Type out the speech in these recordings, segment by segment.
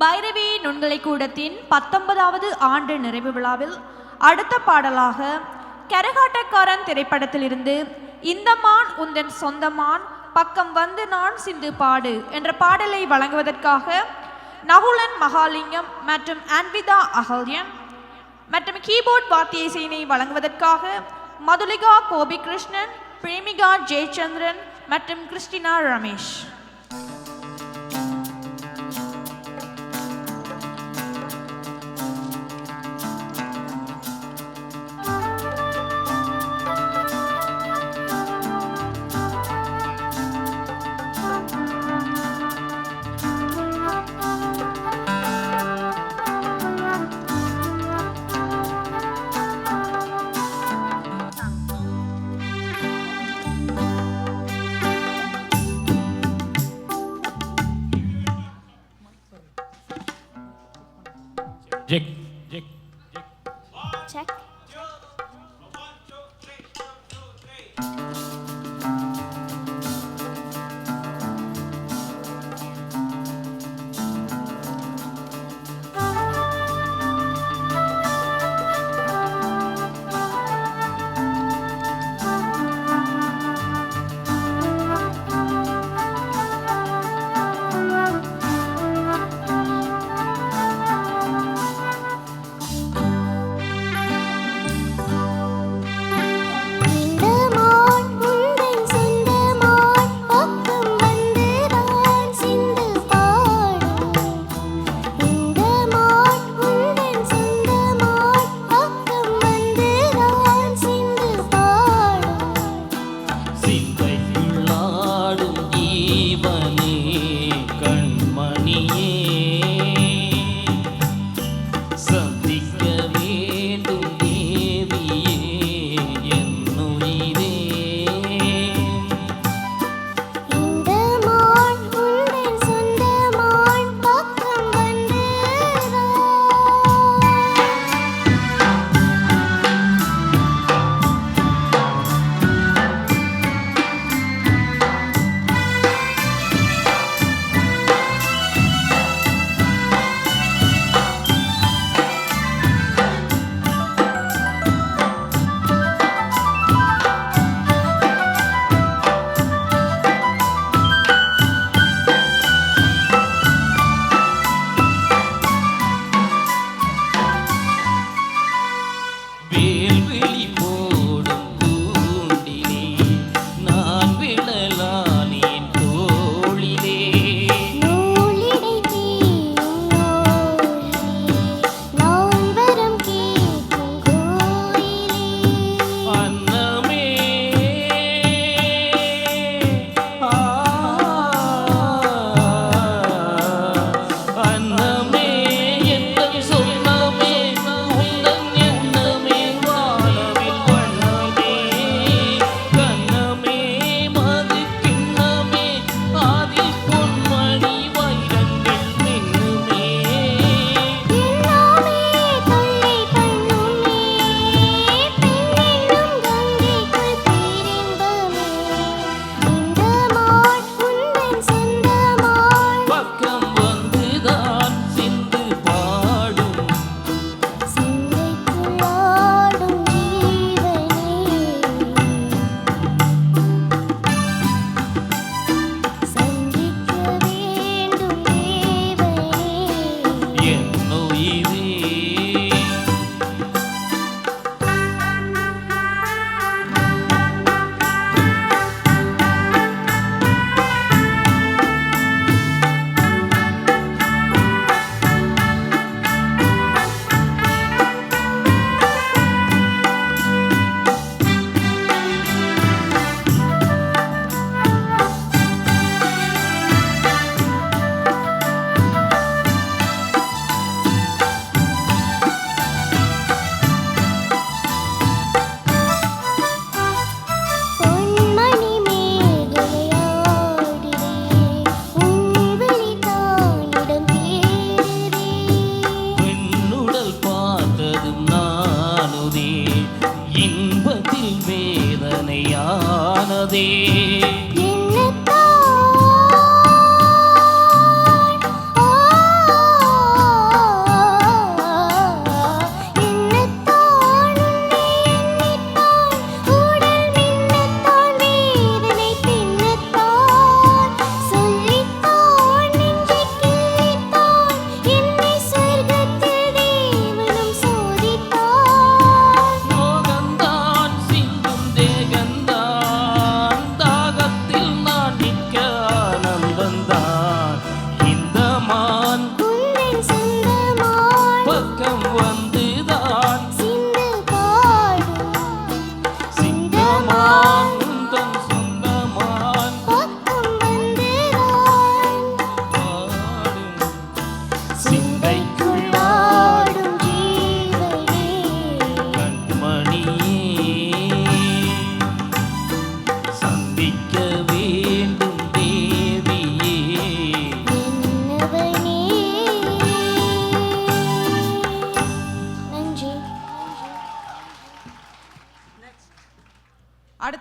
பைரவி நுண்கலை கூடத்தின் 19வது ஆண்டு நிறைவு விழாவில் அடுத்த பாடலாக கரகாட்டக்காரன் திரைப்படத்திலிருந்து இந்த மான் உந்தன் சொந்தமான் பக்கம் வந்து நான் சிந்து பாடு என்ற பாடலை வழங்குவதற்காக நகுலன் மகாலிங்கம் மற்றும் அன்விதா அகல்யன் மற்றும் கீபோர்ட் வாத்திய இசையினை வழங்குவதற்காக மதுலிகா கோபி கிருஷ்ணன், பிரேமிகா ஜெயச்சந்திரன் மற்றும் கிறிஸ்டினா ரமேஷ். Check. Check.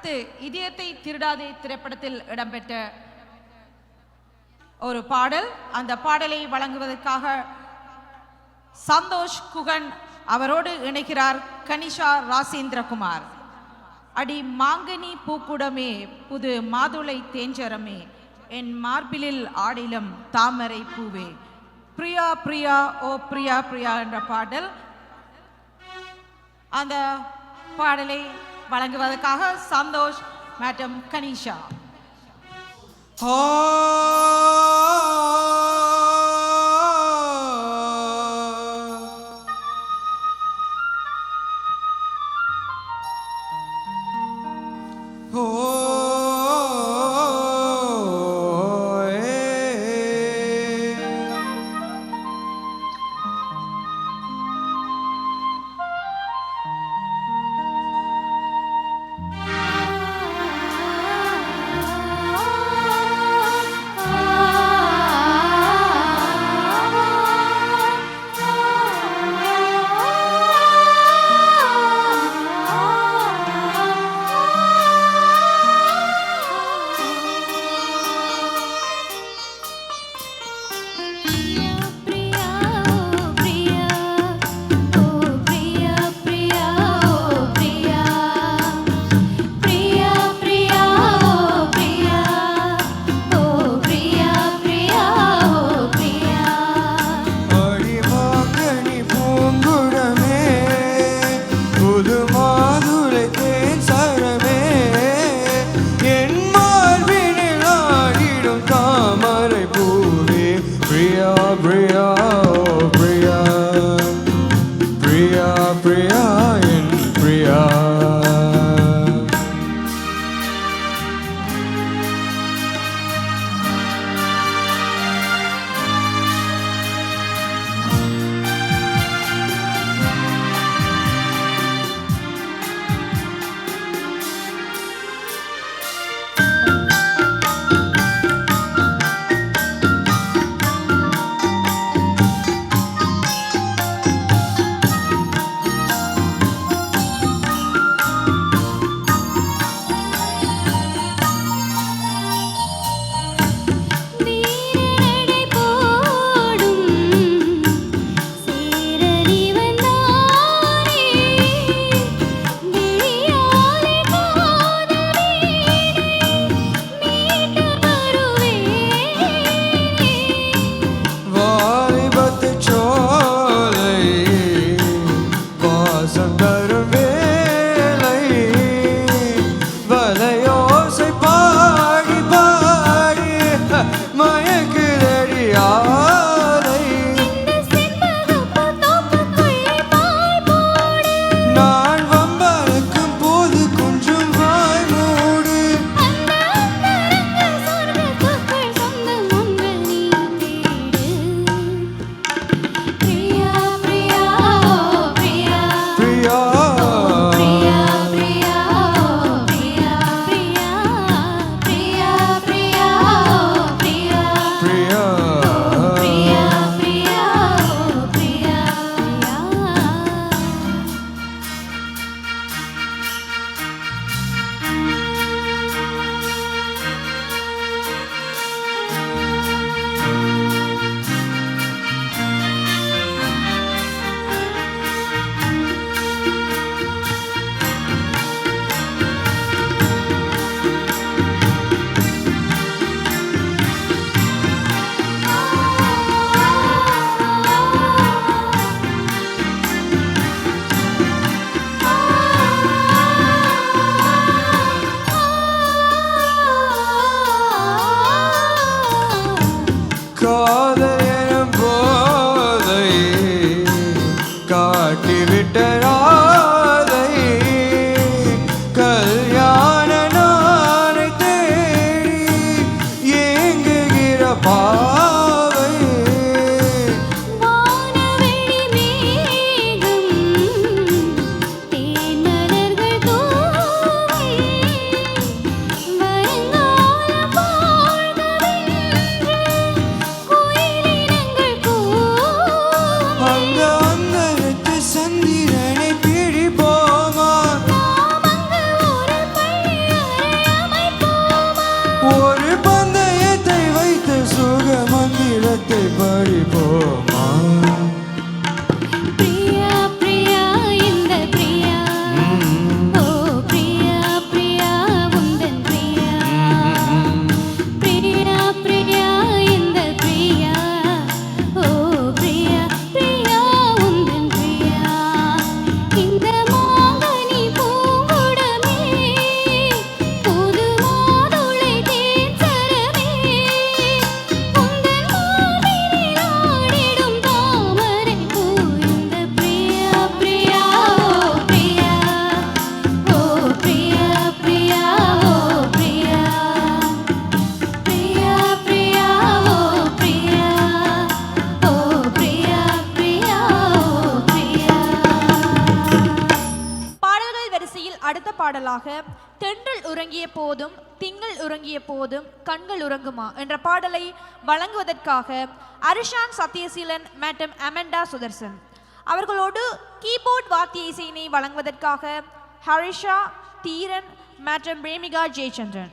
அடுத்து இதயத்தை திருடாதே திரைப்படத்தில் இடம்பெற்ற ஒரு பாடல். அந்த பாடலை வழங்குவதற்காக சந்தோஷ் குகன் அவரோடு இணைகிறார் கனிஷா ராசேந்திரகுமார். அடி மாங்கனி பூக்குடமே புது மாதுளை தேஞ்சரமே என் மார்பிலில் ஆடிலும் தாமரை பூவே பிரியா பிரியா ஓ பிரியா பிரியா என்ற பாடல். அந்த பாடலை வழங்குவதற்காக சந்தோஷ் மற்றும் கனிஷா. ஆ போமா பிரியா பிரியா இந்த பிரியா ஓ பிரியா பிரியா உந்தன் பிரியா பிரியா பிரியா இந்த பிரியா ஓ பிரியா பிரியா உந்தன் பிரியா இந்த மாங்கனி பூங்குடமே புது மாதுளை தேன்சரமே உந்தன் மார்பினில் ஆடிடும் தாமரை பூ இந்த பிரியா பிரியா ஓ பிரியா பிரியா ஓ பிரியா பிரியா பிரியா ஓ பிரியா ஓ பிரியா பிரியா ஓ பிரியா. பாடல்கள் வரிசையில் அடுத்த பாடலாக தென்றல் உறங்கிய போதும் திங்கள் உறங்கிய போதும் கண்கள் உறங்குமா என்ற பாடலை வழங்குவதற்காக அரிஷான் சத்யசீலன் மற்றும் அமெண்டா சுதர்சன் அவர்களோடு கீபோர்ட் வாத்திய இசையினை வழங்குவதற்காக ஹரிஷா தீரன் மற்றும் பிரேமிகா ஜெயச்சந்திரன்.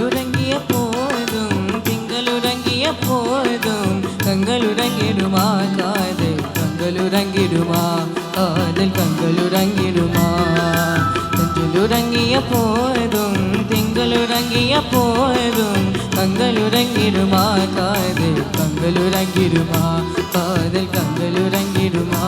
உறங்கிய போதும் திங்கள் உறங்கிய போதும் கண்கள் உறங்கிடுமா காதல் கண்கள் உறங்கிடுமா காதல் கண்கள் உறங்கிடுமா நெஞ்சில் உறங்கிய போதும் திங்கள் உறங்கிய போதும் கண்கள் உறங்கிடுமா காதல் கண்கள் உறங்கிடுமா காதல் கண்கள் உறங்கிடுமா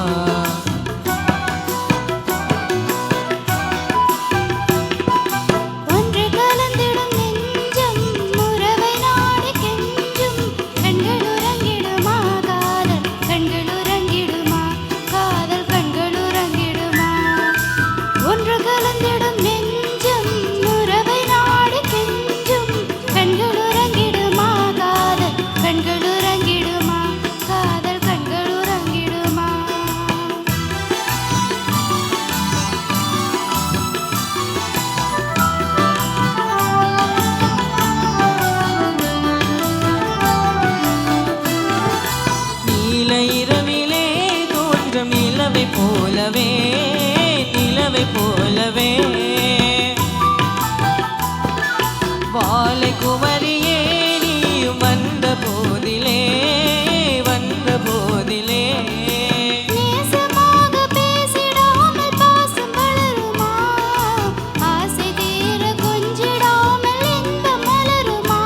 ஒன்று கலந்திடும் நெஞ்சம் உறவை நாடி கெஞ்சும் கண்கள் உறங்கிடுமா காதல் கண்கள் உறங்கிடுமா காதல் கண்கள் உறங்கிடுமா ஒன்று கலந்திடும் நெஞ்சம் உறவை நாடி கெஞ்சும் கண்கள் உறங்கிடுமா காதல் கண்கள் உறங்கிடுமா காதல் கண்கள் உறங்கிடுமா. நீல இரவிலே தோன்றும் நிலவை போலவே நிலவை போலவே வாழை குமரியே நீயும் வந்த போதிலே வந்த போதிலே நேசமாக பேசிடாமல் பாசம் வளருமா ஆசை தீர கொஞ்சிடாமல் இன்பம் மலருமா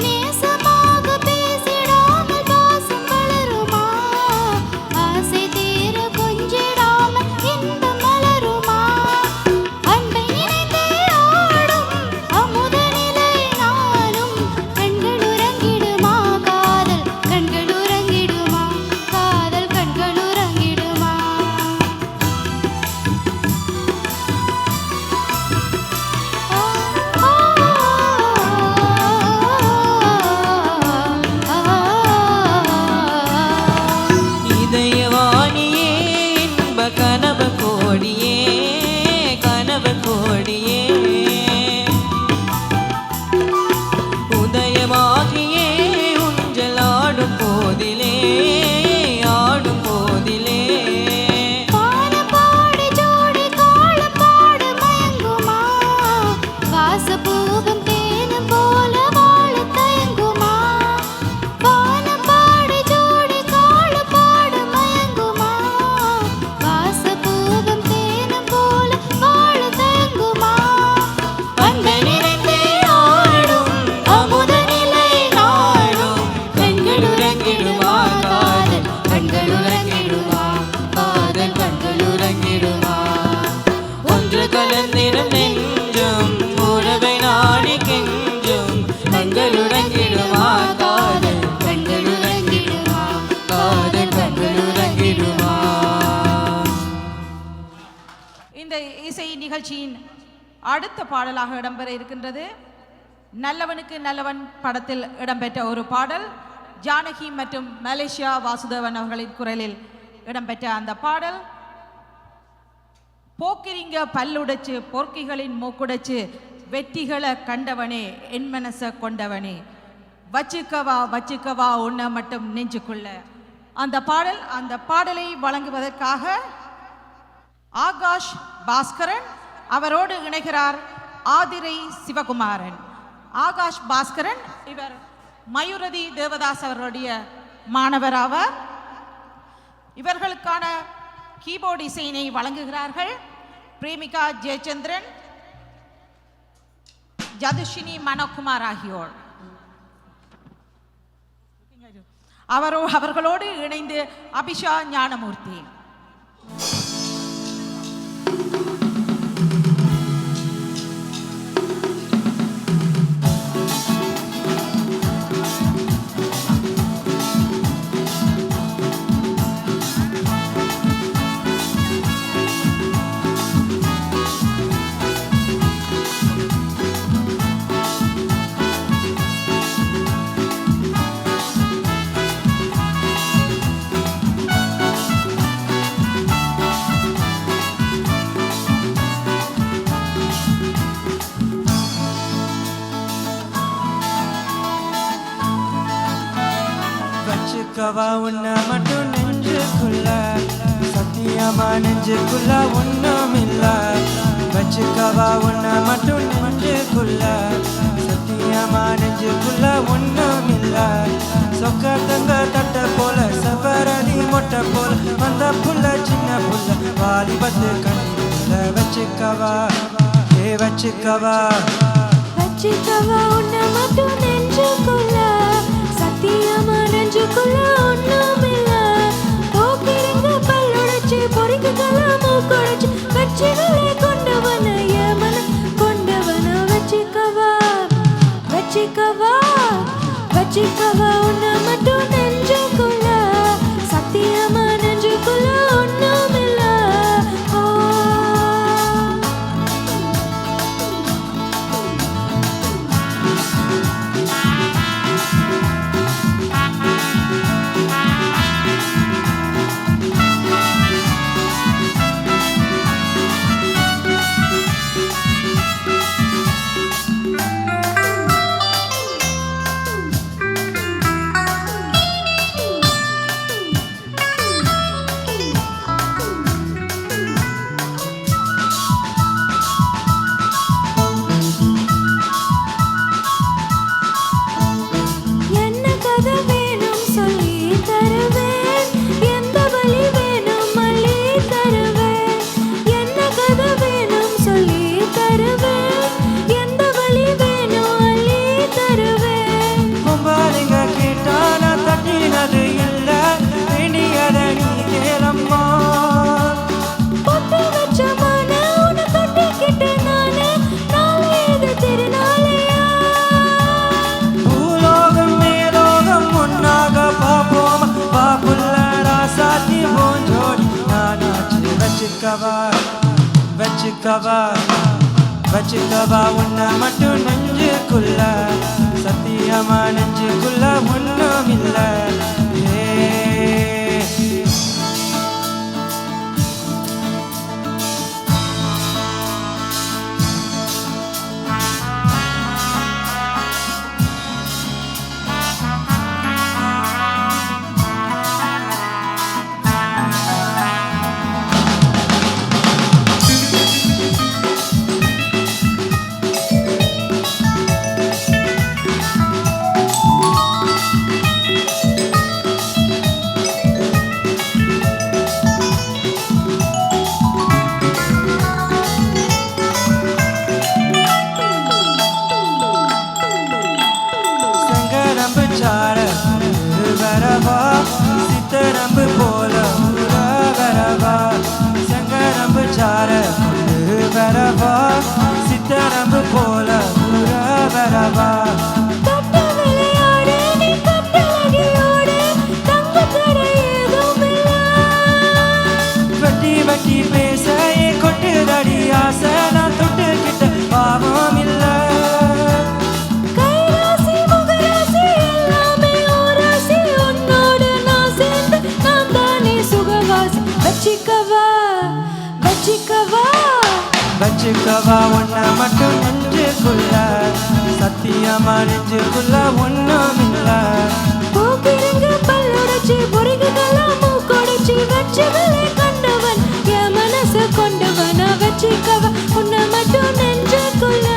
நேசமாக பேசிடாமல் பாசம் வளருமா ஆசை தீர கொஞ்சிடாமல் இன்பம் மலருமா அன்பை நினைத்தே ஆடும் அமுத நிலை நானும் கண்கள் உறங்கிடுமா காதல் கண்கள் உறங்கிடுமா காதல் கண்கள் உறங்கிடுமா. இதயவாணியே இன்ப கனவு கோடியே கனவு கோடியே உதயமாகியே ஊஞ்சல் ஆடும் போதிலே ஆடும் போதிலே பாடி ஜோடி காலம் பாடு மயங்குமா வாசப்பூவும் தேனும் போல வாழ தயங்குமா பாடி ஜோடி காலம் பாடு மயங்குமா வாசப்பூவும் தேனும் போல வாழ தயங்குமா அன்பை நிறைந்தே ஆடும் அமுத நிலை நாடும் கண்கள் உறங்கிடுமா காதல் கண்கள் உறங்கிடுமா காதல் கண்கள் உறங்கிடுமா ஒன்று கலந்திடும் நெஞ்சும் உறவை நாடி கெஞ்சும் கண்கள் உறங்கிடுமா காதல் கண்கள் உறங்கிடுமா காதல் கண்கள் உறங்கிடுமா. இந்த இசை நிகழ்ச்சியின் அடுத்த பாடலாக இடம்பெற இருக்கின்றது நல்லவனுக்கு நல்லவன் படத்தில் இடம்பெற்ற ஒரு பாடல் ஜானகி மற்றும் மலேசியா வாசுதேவன் அவர்களின் குரலில் இடம்பெற்ற அந்த பாடல் போக்கிரிங்க பல்லுடைச்சு பொற்கிகளின் மூக்குடைச்சு வெற்றிகளை கண்டவனே என் மனச கொண்டவனே வச்சுக்கவா உன்னை மட்டும் நெஞ்சுக்குள்ள. அந்த பாடலை வழங்குவதற்காக ஆகாஷ் பாஸ்கரன், அவரோடு இணைகிறார் ஆதிரை சிவகுமாரன். ஆகாஷ் பாஸ்கரன் இவர் மயூரதி தேவதாஸ் அவர்களுடைய மாணவராவார். இவர்களுக்கான கீபோர்டு இசையினை வழங்குகிறார்கள் பிரேமிகா ஜெயச்சந்திரன், ஜதுஷினி மனோகுமார் ஆகியோர். அவர்களோடு இணைந்து அபிஷா ஞானமூர்த்தி. வச்சுக்கவா உன்னை மட்டும் நெஞ்சுக்குள்ள, சத்தியமா நெஞ்சுக்குள்ள ஒண்ணும் இல்ல. வச்சுக்கவா உன்னை மட்டும் நெஞ்சுக்குள்ள, சத்தியமா நெஞ்சுக்குள்ள ஒண்ணும் இல்ல. சொக்க தங்க தட்ட போல சபரதி மொட்டை போல வந்த புள்ள சின்ன புள்ள வாலிபத்து கண்ணில. வச்சுக்கவா வச்சுக்கவா உன்னை மட்டும் நெஞ்சுக்குள்ள, சத்தியமா நெஞ்சுக்குள்ள ஒண்ணுமில்ல. போக்கிரிங்க பல்லுடைச்சு பொறிக்குகளை மூக்குடைச்சு வெற்றிகளை கொண்டவன ஏமன கொண்டவன. வச்சுக்கவா உன்னை மட்டும் நெஞ்சுக்குள்ள, சத்தியமா நெஞ்சுக்குள்ள ஒண்ணுமில்ல. வச்சுக்கவா உன்னை மட்டும் நெஞ்சுக்குள்ள, சத்தியமா நெஞ்சுக்குள்ள ஒண்ணும் இல்ல. சித்தரம்பு போல வரவா, சங்கரம்பு சார வரவா, சித்தரம்பு போல வரவா. வட்டி பேச கொட்டுதடி ஆசை, நான் தொட்டுக்கிட்ட பாவம் இல்ல. வச்சிக்கவா வச்சுக்கவா உன்னை மட்டும் நெஞ்சுக்குள்ள சத்தியமா நெஞ்சுக்குள்ள ஒண்ணும் இல்ல போக்கிருங்க பல்லுடைச்சு பொறுக்குதெல்லாம் மூக்கொடைச்சு வச்சுகளே கண்டவன் என் மனச கொண்டவனா வச்சுக்கவா உன்னை மட்டும் நெஞ்சுக்குள்ள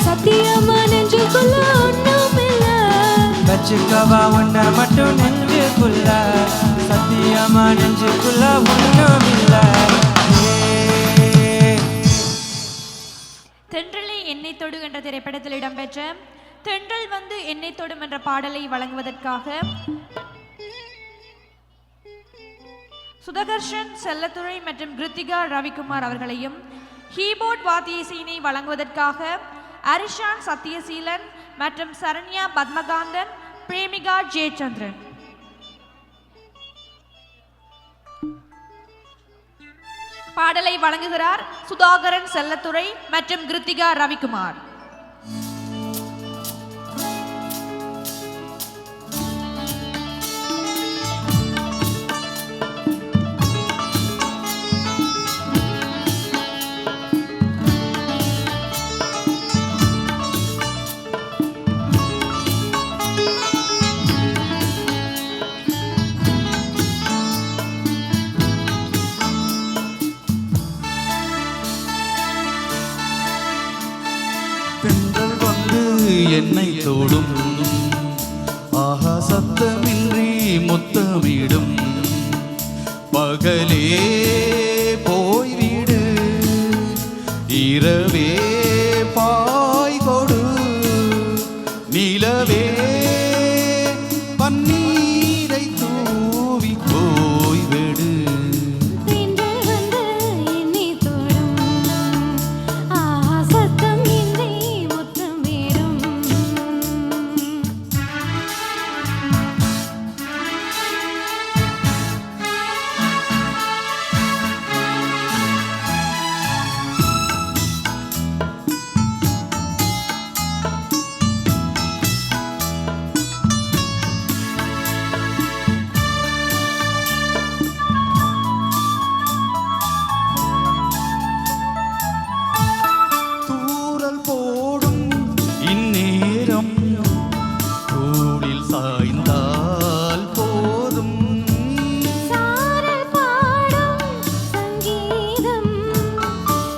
சத்தியமா நெஞ்சுக்குள்ள ஒண்ணும் இல்ல வச்சுக்கவா உன்னை மட்டும் நெஞ்சுக்குள்ள சத்தியமா நெஞ்சுக்குள்ள ஒண்ணும் இல்ல தென்றலே என்னை தொடு என்ற திரைப்படத்தில் இடம்பெற்ற தென்றல் வந்து என்னை தொடும் என்ற பாடலை வழங்குவதற்காக சுதகர்ஷன் செல்லத்துறை மற்றும் கிருத்திகா ரவிக்குமார் அவர்களையும் கீபோர்ட் வாத்திய இசையினை வழங்குவதற்காக அரிஷான் சத்யசீலன் மற்றும் சரண்யா பத்மகாந்தன் பிரேமிகா ஜெயச்சந்திரன். பாடலை வழங்குகிறார் சுதாகரன் செல்லத்துறை மற்றும் கிருத்திகா ரவிக்குமார். தென்றல் வந்து என்னை தொடும் ஆஹா சத்தமின்றி முத்தமிடும் பகலே போய்விடு இரவே பாய் கொடு நிலவே பன்னீரை தூவி போய்விடு தென்றல் வந்து என்னை தொடும் ஆஹா சத்தம் இன்றி முத்தமிடும் தூறல் போடும் இந்நேரம் தோளில் சாய்ந்தால் போதும் சாரல் பாடும் சங்கீதம்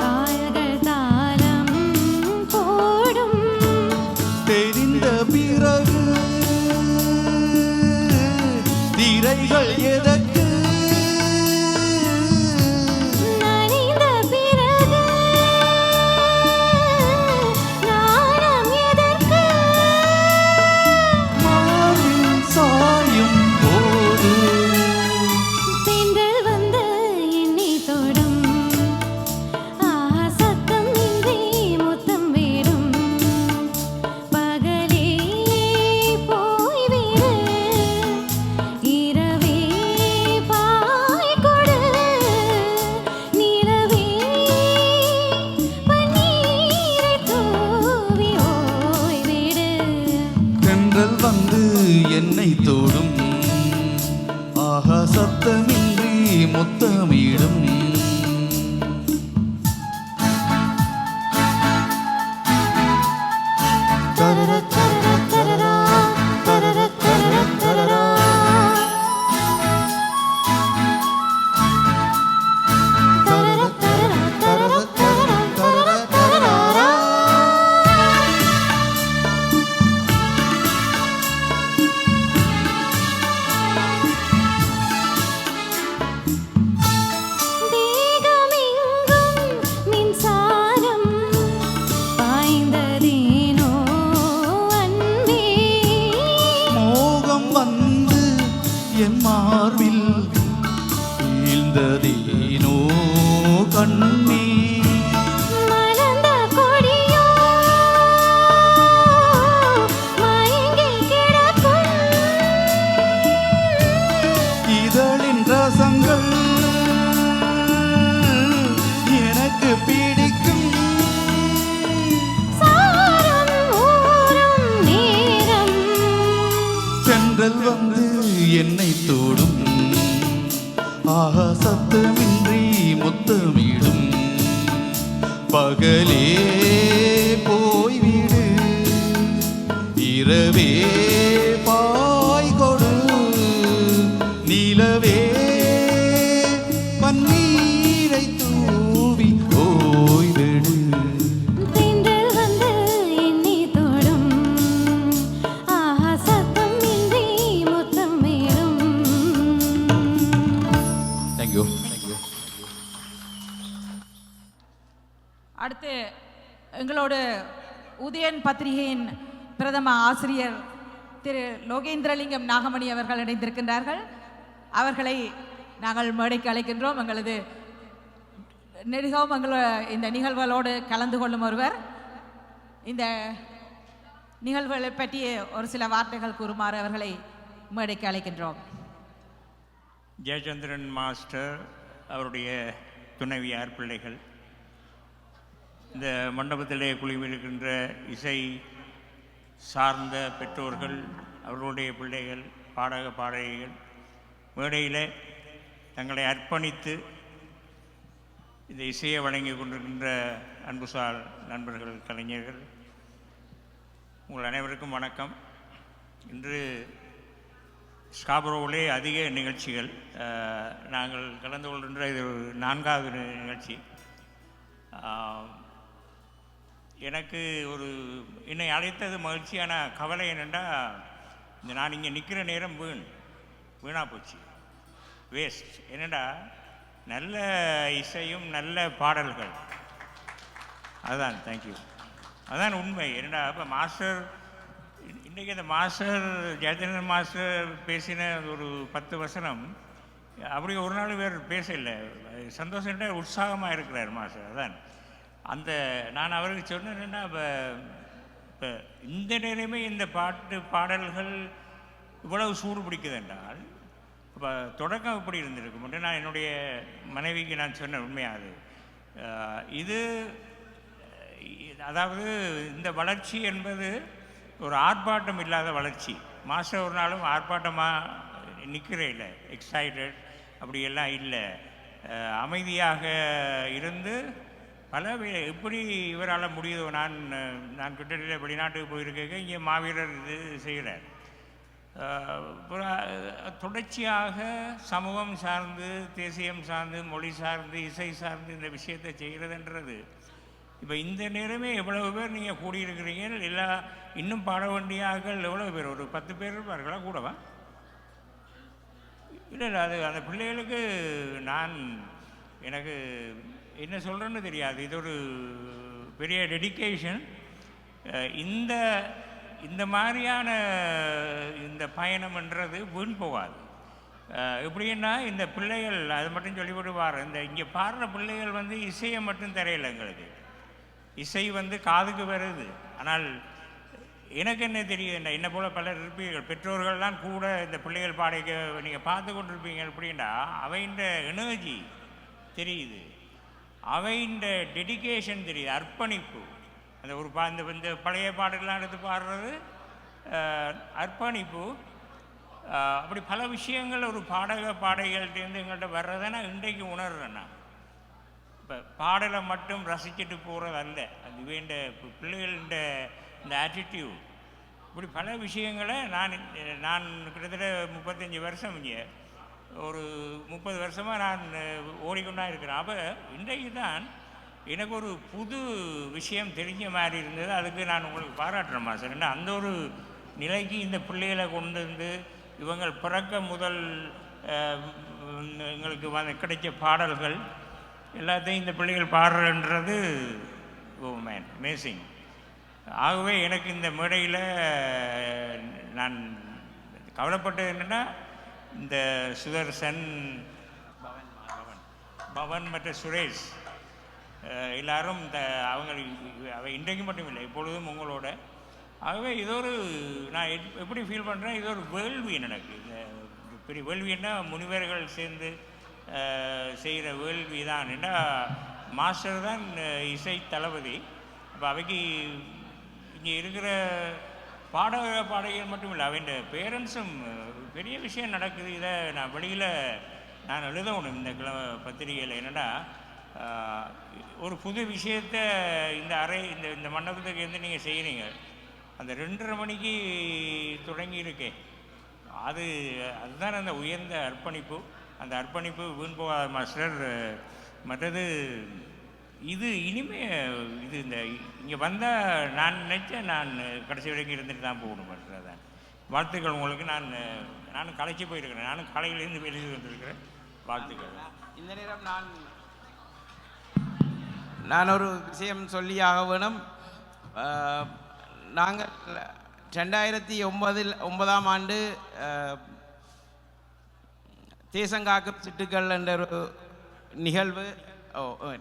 கால்கள் தாளம் போடும் தெரிந்த பிறகு திரைகள் எதற்கு நனைந்த பிறகு நாணம் எதற்கு மார்பில் சாயும் போது தென்றல் வந்து என்னை தொடும் ஆஹா சத்தம் இன்றி முத்தம் விடும் பகலே போய்விடு இரவே பாய் கொடு நிலவே பன்னீரை தூவி ஓய்விடு தென்றல் வந்து என்னை தொடும் ஆஹா சத்தமின்றி முத்தமிடும் தரர தரர தரரா தரர தரர தரரா தரர தரர தரர தரர தரர தரரா தேகமெங்கும் மின்சாரம் பாய்ந்ததேனோ அன்பே மோகம் வந்து என் மார்பில் வீழ்ந்ததேனோ கண்ணே மலர்ந்த கொடியோ மயங்கி கிடக்கும் இதழின் ரசங்கள் எனக்கு பிடிக்கும் சாரம் ஊரும் நேரம் தென்றல் வந்து என்னை தொடும் ஆஹா சத்தமின்றி முத்தமிடும் பகலே போய்விடு இரவே பாய் கொடு நிலவே பன்னீரை தூவி ஓய்விடு தென்றல் வந்து என்னை தொடும் ஆஹா சத்தம் இன்றி முத்தம் மேலும் தேங்க்யூ. அடுத்து எங்களோடு உதயன் பத்திரிகையின் பிரதம ஆசிரியர் திரு லோகேந்திரலிங்கம் நாகமணி அவர்கள் இணைந்திருக்கின்றார்கள். அவர்களை நாங்கள் மேடைக்கு அழைக்கின்றோம். எங்களது நெடுகவும் இந்த நிகழ்வுகளோடு கலந்து கொள்ளும் ஒருவர் இந்த நிகழ்வுகளை பற்றி ஒரு சில வார்த்தைகள் கூறுமாறு அவர்களை மேடைக்கு அழைக்கின்றோம். ஜெயச்சந்திரன் மாஸ்டர், அவருடைய துணைவியார், பிள்ளைகள், இந்த மண்டபத்திலே குழுமியிருக்கின்ற இசை சார்ந்த பெற்றோர்கள், அவர்களுடைய பிள்ளைகள், பாடக பாடகிகள், மேடையில் தங்களை அர்ப்பணித்து இந்த இசையை வழங்கி கொண்டிருக்கின்ற அன்புசால் நண்பர்கள், கலைஞர்கள், உங்கள் அனைவருக்கும் வணக்கம். இன்று ஸ்காபரோவிலே அதிக நிகழ்ச்சிகள் நாங்கள் கலந்து கொள்கின்ற இது 4வது நிகழ்ச்சி. எனக்கு ஒரு என்னை அழைத்தது மகிழ்ச்சியான கவலை என்னென்னா, இந்த நான் இங்கே நிற்கிற நேரம் வீணாக போச்சு, வேஸ்ட். என்னடா நல்ல இசையும் நல்ல பாடல்கள், அதுதான். தேங்க்யூ. அதுதான் உண்மை. என்னடா இப்போ மாஸ்டர் இன்றைக்கி அந்த மாஸ்டர் ஜெயச்சந்திரன் மாஸ்டர் பேசின ஒரு 10 வசனம் அப்படி ஒரு நாள் வேறு பேசலை. சந்தோஷம், உற்சாகமாக இருக்கிறார் மாஸ்டர். அதான் அந்த நான் அவருக்கு சொன்னேன்னா, இப்போ இந்த நேரமே இந்த பாடல்கள் இவ்வளவு சூடு பிடிக்குது என்றால், இப்போ தொடக்கம் எப்படி இருந்திருக்கு மட்டும் நான் என்னுடைய மனைவிக்கு நான் சொன்ன உண்மையாது. இது அதாவது இந்த வளர்ச்சி என்பது ஒரு ஆர்ப்பாட்டம் இல்லாத வளர்ச்சி. மாஸ்டர் ஒரு நாளும் ஆர்ப்பாட்டமாக நிற்கிறே இல்லை, எக்ஸைட்டட் அப்படியெல்லாம் இல்லை. அமைதியாக இருந்து பல எப்படி இவரால் முடியுதோ. நான் கிட்டத்தட்ட வெளிநாட்டுக்கு போயிருக்கேன், இங்கே மாவீரர் இது செய்கிறார். தொடர்ச்சியாக சமூகம் சார்ந்து, தேசியம் சார்ந்து, மொழி சார்ந்து, இசை சார்ந்து இந்த விஷயத்தை செய்கிறதுன்றது இப்போ இந்த நேரமே எவ்வளவு பேர் நீங்கள் கூடியிருக்கிறீங்க. எல்லா இன்னும் பாட வேண்டிய ஆட்கள் எவ்வளோ பேர், ஒரு 10 பேர் இருப்பார்களா கூடவா? இல்லை, அது அந்த பிள்ளைகளுக்கு எனக்கு என்ன சொல்கிறேன்னு தெரியாது. இது ஒரு பெரிய டெடிக்கேஷன். இந்த மாதிரியான இந்த பயணம்ன்றது வீண் போகாது. எப்படின்னா இந்த பிள்ளைகள் அது மட்டும் சொல்லிவிடுவார். இங்கே பாடுற பிள்ளைகள் வந்து இசையை மட்டும் தரையில்லை, எங்களுக்கு இசை வந்து காதுக்கு வருது. ஆனால் எனக்கு என்ன தெரியுது, என்ன போல் பலர் இருப்பீர்கள், பெற்றோர்கள்லாம் கூட இந்த பிள்ளைகள் பாடைக்க நீங்கள் பார்த்து கொண்டிருப்பீங்க. எப்படின்னா அவைன்ற எனர்ஜி தெரியுது, அவைன்ற டெடிக்கேஷன் தெரியுது, அர்ப்பணிப்பு. அந்த ஒரு இந்த பழைய பாடலாம் எடுத்து பாடுறது அர்ப்பணிப்பு. அப்படி பல விஷயங்கள் ஒரு பாடகிகள்கிட்டேருந்து எங்கள்கிட்ட வர்றதை நான் இன்றைக்கு உணர்றேன். நான் இப்போ பாடலை மட்டும் ரசிச்சுட்டு போகிறது அல்ல, அது வேண்ட பிள்ளைகள்ட இந்த ஆட்டிடியூட், இப்படி பல விஷயங்களை நான் கிட்டத்தட்ட 35 வருஷம் இங்கே ஒரு 30 வருஷமாக நான் ஓடிக்கொண்டா இருக்கிறேன். அப்போ இன்றைக்கு தான் எனக்கு ஒரு புது விஷயம் தெரிஞ்ச மாதிரி இருந்தது. அதுக்கு நான் உங்களுக்கு பாராட்டுறேன் மாஸ்டர். ஏன்னா அந்த ஒரு நிலைக்கு இந்த பிள்ளைகளை கொண்டு வந்து இவங்கள் பிறக்க முதல் எங்களுக்கு கிடைச்ச பாடல்கள் எல்லாத்தையும் இந்த பிள்ளைகள் பாடுறன்றது ஓ மேன் அமேசிங். ஆகவே எனக்கு இந்த மேடையில் நான் கவலைப்பட்டது என்னென்னா, இந்த சுதர்சன், பவன் மற்ற சுரேஷ் எல்லாரும் அவை இன்றைக்கு மட்டும் இல்லை, இப்பொழுதும் உங்களோட. ஆகவே இது ஒரு நான் எப்படி ஃபீல் பண்ணுறேன், இது ஒரு வேள்வி எனக்கு. இந்த பெரிய வேள்வின்னா முனிவர்கள் சேர்ந்து செய்கிற வேள்வி தான். ஏன்னா மாஸ்டர் தான் இசை தளபதி. அப்போ அவைக்கு இங்கே இருக்கிற பாடகிகள் மட்டும் இல்லை, அவன் பேரண்ட்ஸும் பெரிய விஷயம் நடக்குது. இதை நான் வெளியில் நான் எழுதணும் இந்த பத்திரிகையில். என்னென்னா ஒரு புது விஷயத்தை இந்த இந்த மண்டபத்துக்கு இருந்து நீங்கள் செய்கிறீங்க. அந்த 2:30 மணிக்கு தொடங்கி இருக்கேன். அதுதான் அந்த உயர்ந்த அர்ப்பணிப்பு. அந்த அர்ப்பணிப்பு வீண் போகாத மாஸ்டர். மற்றது இது இனிமே இது இங்கே வந்தால் நான் நினச்சேன் நான் கடைசி வரைக்கும் இருந்துட்டு தான் போகணும். மற்றதான் வாழ்த்துக்கள் உங்களுக்கு. நானும் களைச்சி போயிருக்கிறேன். நானும் காலையிலேருந்து வெளியே வந்திருக்கிறேன். வாழ்த்துக்கள். இந்த நேரம் நான் ஒரு விஷயம் சொல்லியாக வேணும். நாங்கள் 2009ஆம் ஆண்டு தேசங்காக்கும் சிட்டுக்கள் என்ற ஒரு நிகழ்வு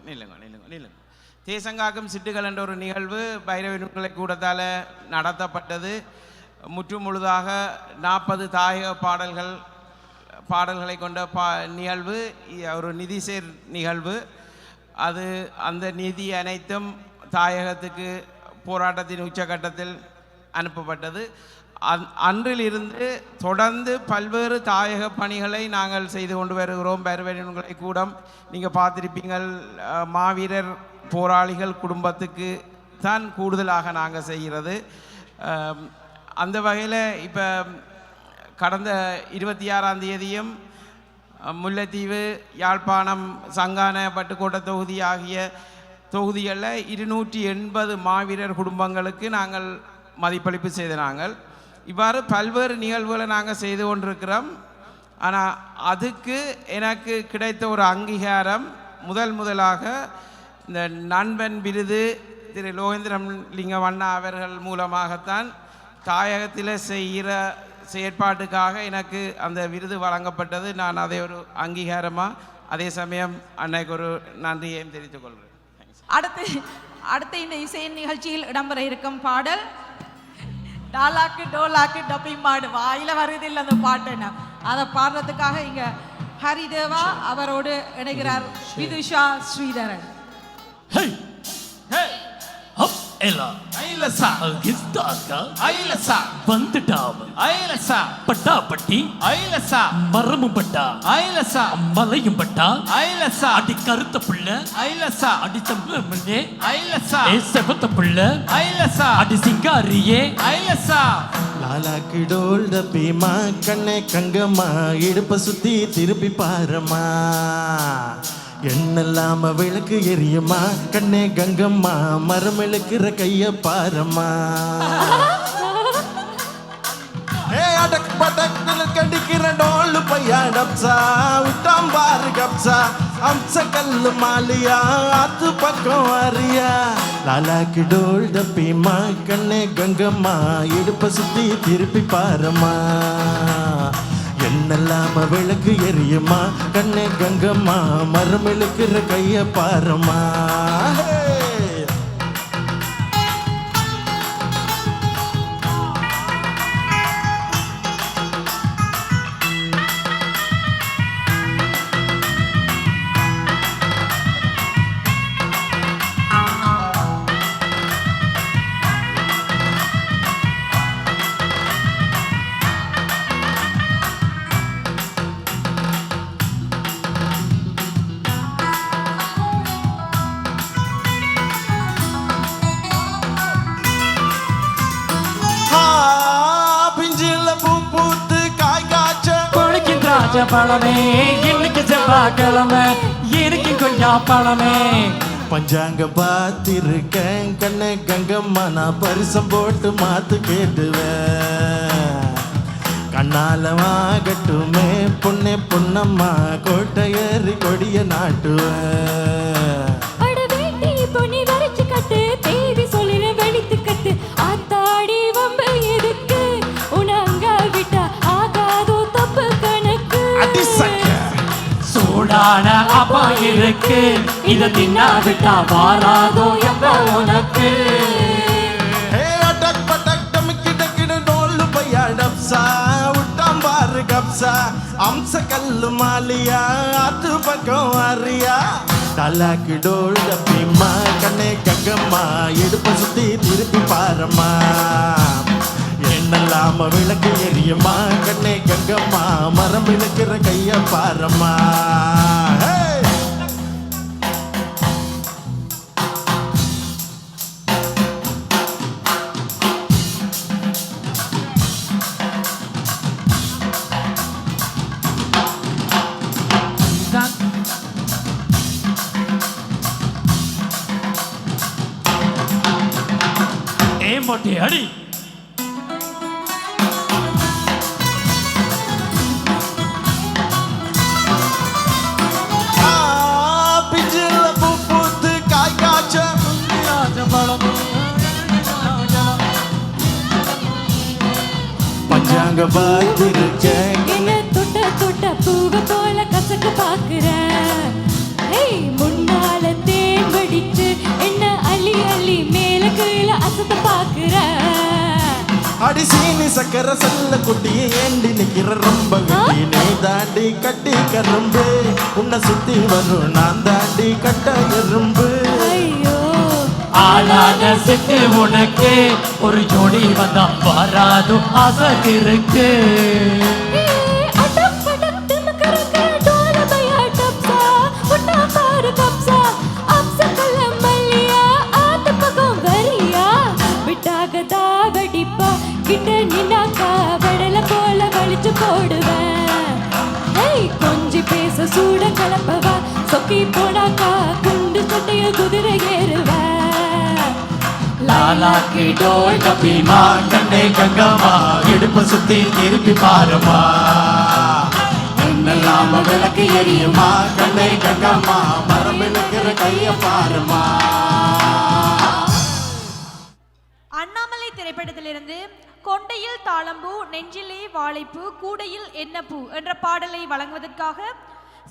நில்லுங்க தேசங்காக்கும் சிட்டுக்கள் என்ற ஒரு நிகழ்வு பைரவ கூடத்தால் நடத்தப்பட்டது. முற்று முழுதாக 40 தாயக பாடல்களை கொண்ட நிகழ்வு, ஒரு நிதிசேர் நிகழ்வு. அந்த நிதி அனைத்தும் தாயகத்துக்கு போராட்டத்தின் உச்சகட்டத்தில் அனுப்பப்பட்டது. அன்றிலிருந்து தொடர்ந்து பல்வேறு தாயக பணிகளை நாங்கள் செய்து கொண்டு வருகிறோம். பைரவ கூடம் நீங்கள் பார்த்துருப்பீங்கள். மாவீரர் போராளிகள் குடும்பத்துக்கு தான் கூடுதலாக நாங்கள் செய்கிறது. அந்த வகையில் இப்போ கடந்த 26ஆம் தேதியும் முல்லைத்தீவு, யாழ்ப்பாணம், சங்கான, பட்டுக்கோட்டை தொகுதி ஆகிய தொகுதிகளில் 280 மாவீரர் குடும்பங்களுக்கு நாங்கள் மதிப்பளிப்பு செய்த நாங்கள் இவ்வாறு பல்வேறு நிகழ்வுகளை நாங்கள் செய்து கொண்டிருக்கிறோம். ஆனால் அதுக்கு எனக்கு கிடைத்த ஒரு அங்கீகாரம் முதலாக இந்த நண்பன் விருது திரு லோகேந்திரம் லிங்கவண்ணா அவர்கள் மூலமாகத்தான் தாயகத்தில் செய்கிற செயற்பாட்டுக்காக எனக்கு அந்த விருது வழங்கப்பட்டது. நான் அதை ஒரு அங்கீகாரமாக, அதே சமயம் அன்னைக்கு ஒரு நன்றியையும் தெரிவித்துக் கொள்கிறேன். அடுத்து இந்த இசை நிகழ்ச்சியில் இடம்பெற இருக்கும் பாடல் டாலாக்கு டோலாக்கு டப்பி மாடு. வாயில வருதில்லை அந்த பாட்டுன்னு. அதை பாடுறதுக்காக இங்க ஹரிதேவா அவரோடு இணைகிறார் விதுஷா ஸ்ரீதரன். பட்டாப்பட்டி மரமும் பட்டா மலையும் பட்டா அடி கருத்த புள்ள அடி தம்பே செவத்த புள்ள அடி சிங்காரியே லாலாக்கு டோல் டப்பிமா கண்ணே கங்கம்மா இடுப்ப சுத்தி திருப்பி பாருமா எண்ணெல்லாம விளக்கு எரியுமா கண்ணே கங்கம்மா மரம் இழுக்கிற கைய பாருமா அடக் படக் கடிக்கிற டோல் பையா டப்சா விட்டாம் பாரு கப்சா அம்ச கல்லு மாலியா ஆத்து பக்கம் வாரியா லாலாக்கு டோல் டப்பிமா கண்ணே கங்கம்மா இடுப்ப சுத்தி திருப்பி பாருமா எண்ணெல்லாம விளக்கு எரியுமா கண்ணே கங்கம்மா மரம் இழுக்கிற கைய பாருமா பழமே இன்னைக்கு செவ்வாய்க்கிழமை இருக்கு கொய்யா பழமே பஞ்சாங்க பார்த்திருக்கேன் கண்ணே கங்கம்மா நான் பரிசம் போட்டு மாத்து கேட்டுவேன் கண்ணால வாகட்டுமே பொண்ணே பொன்னம்மா கோட்டை ஏறி கொடிய நாட்டுவேன் சூடான அப்பா இருக்கு இத தின்னாவிட்டா வாராதோ எப்ப உனக்கு அடக் படக் டமிக்கி டக்கிடு டோல் பையா டப்சா விட்டாம் பாரு கப்சா அம்ச கல்லு மாலியா ஆத்து பக்கம் வாரியா டாலாக்கு டோல் டப்பிமா கண்ணே கங்கம்மா இடுப்ப சுத்தி திருப்பி பாருமா எண்ணெல்லாம விளக்கு எரியுமா கண்ணே கங்கம்மா மரம் இழுக்கிற கைய பாருமா மொட்டை அடி. பிஞ்சில பூ பூத்து காய் காய்ச்ச பஞ்சாங்க பார்த்திருக்கேன். என்ன தொட்ட தொட்ட பூவை போல கசக்க பாக்குறேன். ஏய், முன்னால தேன் வடிச்சு என்ன அள்ளி அள்ளி மேல கீழே அசத்த பாக்குறேன். அடி சீனி சக்கர செல்ல குட்டியை ஏண்டி நிக்கிற ரொம்ப கட்டி நீ தாண்டி கட்டி கரும்பு உன்னை சுத்தி வரும் நான் தாண்டி கட்ட எறும்பு. ஐயோ, ஆளாத சிட்டு உனக்கு ஒரு ஜோடி வந்தா வராது அசக்கு இருக்கு. ஏய், அடம் படம் திமுக்கறக்க டோல பையா டப்சா உன்னா பாரு கப்சா அப்சக்கல்ல மல்லியா ஆத்து பக்கம் வரியா விட்டாகதா வடிப்பா கிட்ட நின்னாக்கா வடல போல வலிச்சு போடுவேன். ஏய், கொஞ்சி பேச சூட கலப்பவா சொக்கி போனாக்கா குண்டு சட்டைய குதிரை ஏறுவேன். லாலாக்கி டோல் கப்பிமா கண்ணே கங்கம்மா இடுப்பு சுத்தி திருப்பி பாருமா. என்னெல்லாம விளக்கு எரியுமா கண்ணை கங்கம்மா மரம் விளக்குற கைய பாருமா. அண்ணாமலை திரைப்படத்திலிருந்து கொண்டையில் தாளம்பூ நெஞ்சிலே வாழைப்பூ கூடையில் என்னப்பூ என்ற பாடலை வழங்குவதற்காக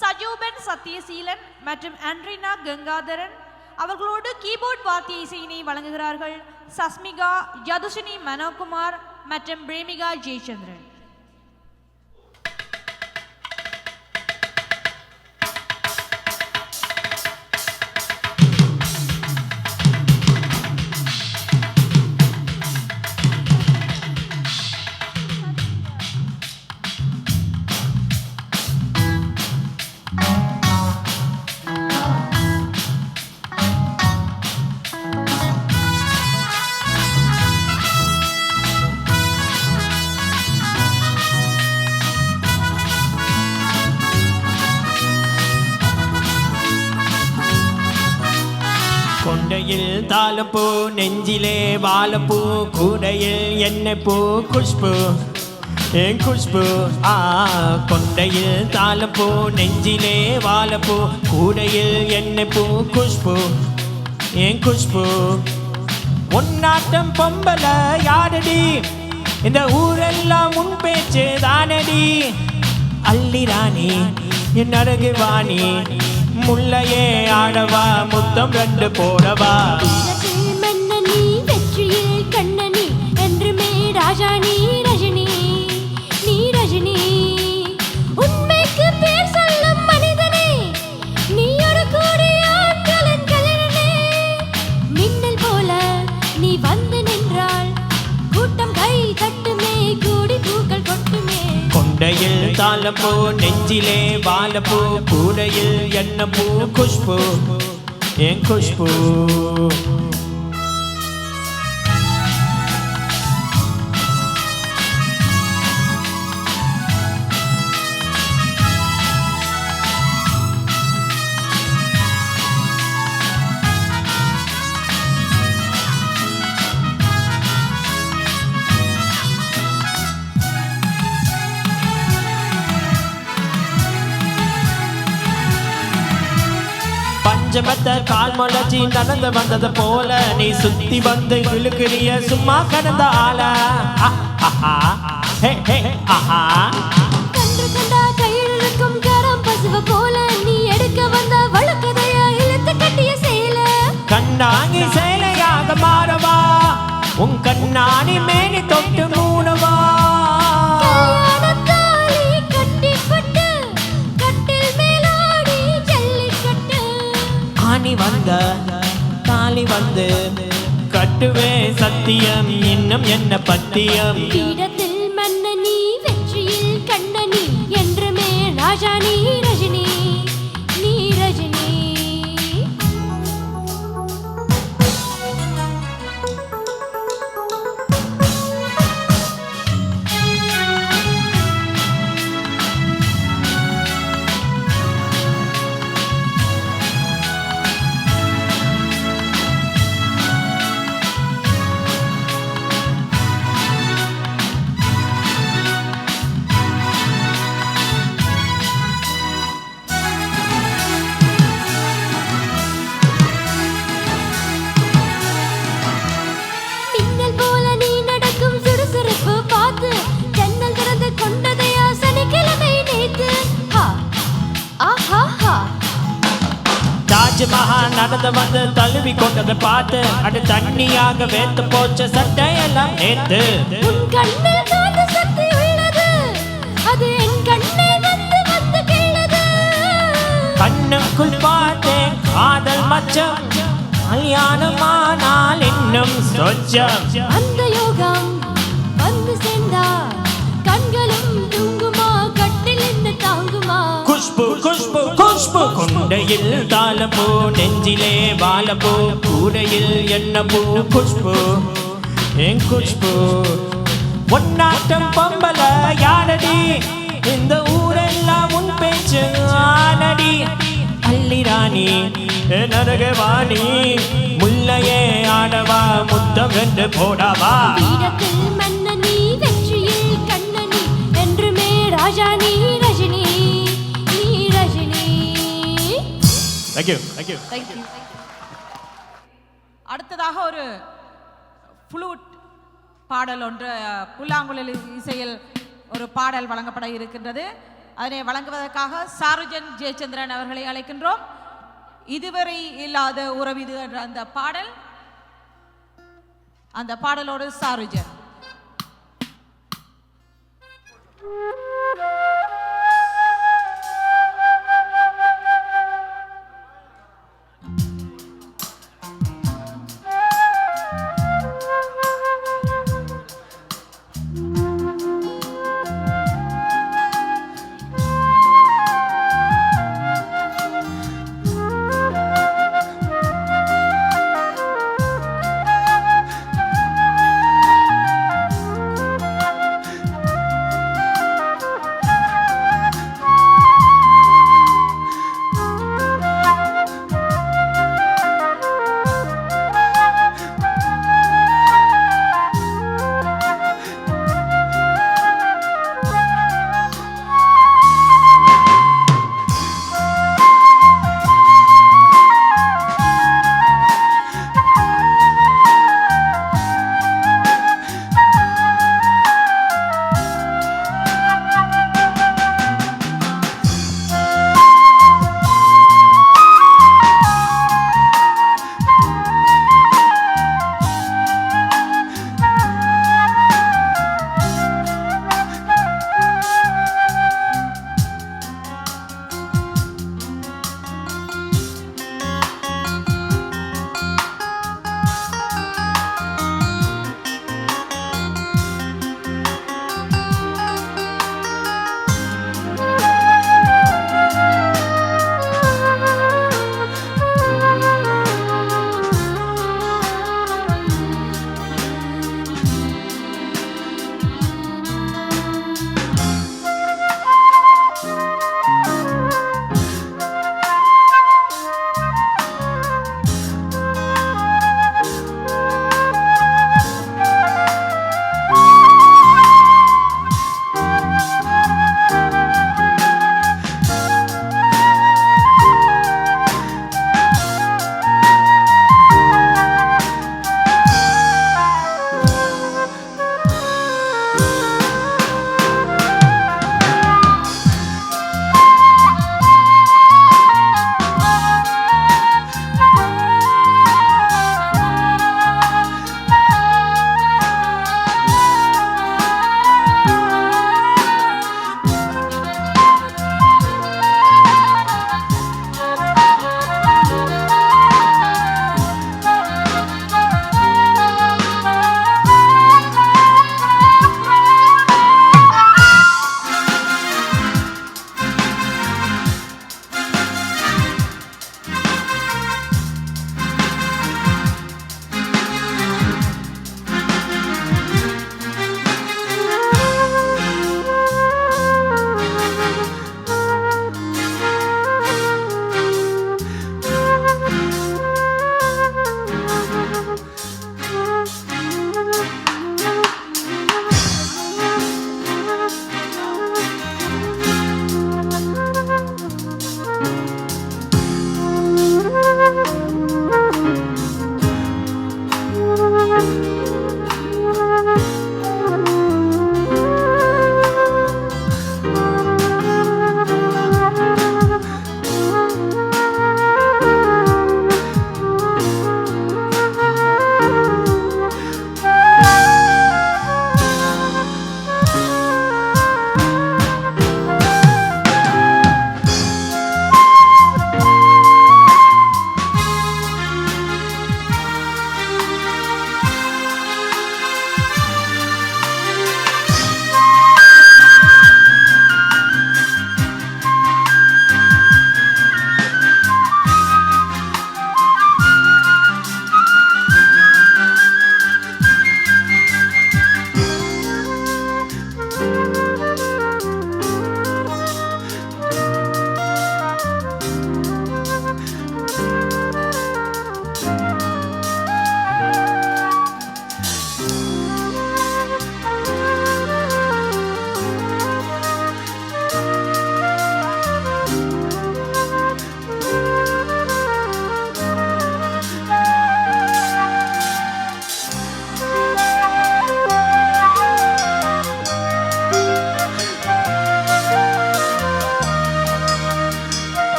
சஜூபன் சத்யசீலன் மற்றும் ஆண்ட்ரினா கங்காதரன் அவர்களோடு கீபோர்ட் வாத்திய இசையினை வழங்குகிறார்கள் சஸ்மிகா, யதுஷினி மனோகுமார் மற்றும் பிரேமிகா ஜெயச்சந்திரன். கொண்டையில் தாளப்பூ நெஞ்சிலே வாழப்பூ கூடையில் எண்ணெய் பூ குஷ்பு என் குஷ்பு. கொண்டையில் தாளப்பூ நெஞ்சிலே வாழப்பூ கூடையில் எண்ணெய் பூ குஷ்பு என் குஷ்பு. உன்னாட்டம் பொம்பல யாரடி இந்த ஊரெல்லாம் உன் பேச்சு தானடி. அள்ளி ராணி என் அழகு வாணி முல்லையே ஆடவா முத்தம் ரெண்டு போடவா. வீரத்தில் மன்னனி வெற்றியில் கண்ணனி என்றுமே ராஜா நீ ரஜினி நீ ரஜினி. உண்மைக்கு பேர் சொல்லும் மனிதனே நீ ஒரு கூடிய ஆட்களின் கலைஞனே. மின்னல் போல நீ வந்து நின்றால் கூட்டம் கை தட்டுமே கூடி பூக்கள் கொட்டுமே. கொண்டையில் தாளப்பூ நெஞ்சிலே வாழப்பூ கூடையில் எண்ணெய் பூ குஷ்பு என் குஷ்பு. பஞ்சமத்த கால் முளைச்சி நடந்து வந்தது போல நீ சுத்தி வந்து இழுக்கிறிய சும்மா கடந்த ஆள. கன்று கண்டா கையில் இருக்கும் கரம் பசுவ போல நீ எடுக்க வந்த வழுக்கதையா இழுத்து கட்டிய சேல. கண்ணாங்கி சேலையாக மாறவா உன் கண்ணாணி மேனி தொட்டு மூடவா. கல்யாணத்தாலி கட்டிப்பட்டு கட்டில் மேலாடி ஜல்லிக்கட்டு. ஆணி வந்த தாலி வந்து கட்டுவே சத்தியம் இன்னும் என்ன பத்தியம். பீடத்தில் மன்னனி வெற்றியில் கண்ணனி என்றுமே ராஜா நீ ரஜினி நீ ரஜினி. வந்து தழுவி கொண்டதை பார்த்து அது தண்ணியாக வேத்து போச்ச சட்டையெல்லாம் நேத்து. உன் கண்ணில் காந்த சக்தி உள்ளது, அது என் கண்ணில் வந்து வந்து கிள்ளது. கண்ணுக்குள் பார்த்தேன் காதல் மச்சம், கல்யாணமானால் இன்னும் சொச்சம். அந்த யோகம் வந்து சேர்ந்தா கண்களும் தூங்குமா, கட்டில் என்ன தாங்குமா? குஷ்பு குஷ்பு குஷ்பு கொண்டையில் தாளம்பூ, நெஞ்சிலே வாழப்பூ, கூடையில் என்ன பூ? குஷ்பு என் குஷ்பு. ஒன்னாட்டம் பொம்பல யாரடி, இந்த ஊரெல்லாம் உன் பேச்சு ஆனடி. அள்ளி ராணி நரகவாணி, முல்லையே ஆடவா முத்தம் என்று போடாவா. வீரத்தில் மன்னனி, வெற்றியில் கண்ணனி, என்றுமே ராஜானி ரஜினி, நீ ரஜினி. Thank you thank you. அடுத்ததாக ஒரு ஃப்ளூட் பாடல் ஒன்று, புல்லாங்குழல் இசையில் ஒரு பாடல் வழங்கப்பட இருக்கின்றது. அதனை வழங்குவதற்காக சாருஜன் ஜெயச்சந்திரன் அவர்களை அழைக்கின்றோம். இதுவரை இல்லாத உறவிது என்ற அந்த பாடலோடு சாருஜன்.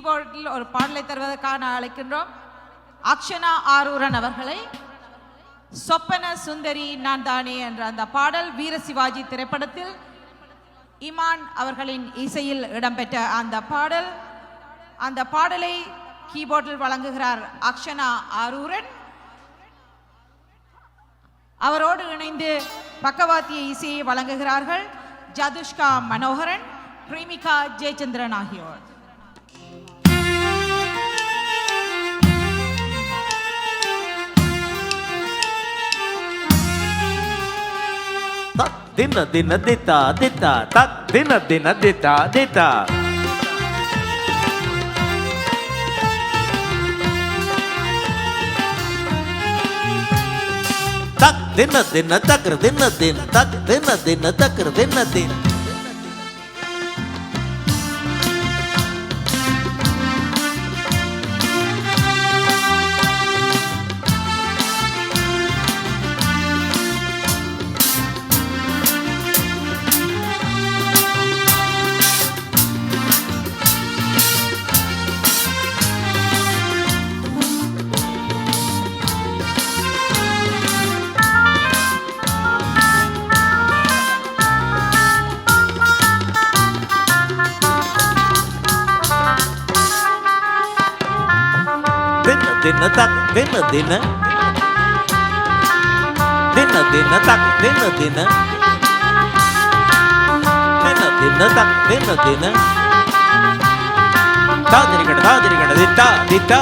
கீபோர்டில் ஒரு பாடலை தருவதற்காக அழைக்கின்றோம் அக்ஷனா ஆரூரன் அவர்களை. சொப்பன சுந்தரி நான் தானே என்ற அந்த பாடல் வீர சிவாஜி திரைப்படத்தில் இமான் அவர்களின் இசையில் இடம்பெற்ற அந்த பாடலை கீபோர்டில் வழங்குகிறார் அக்ஷனா ஆரூரன். அவரோடு இணைந்து பக்கவாத்திய இசையை வழங்குகிறார்கள் ஜதுஷ்கா மனோகரன், பிரேமிகா ஜெயச்சந்திரன் ஆகியோர். தின தின தித்தா தித்தா தத் தின தின தித்தா தித்தா தத் தின தின தக்ர தின தின் தத் தின தின தக்ர தின தின் Dinna tak dinna dinna dinna dinna tak dinna dinna dinna dinna tak dinna dinna dadiri kada ditta ditta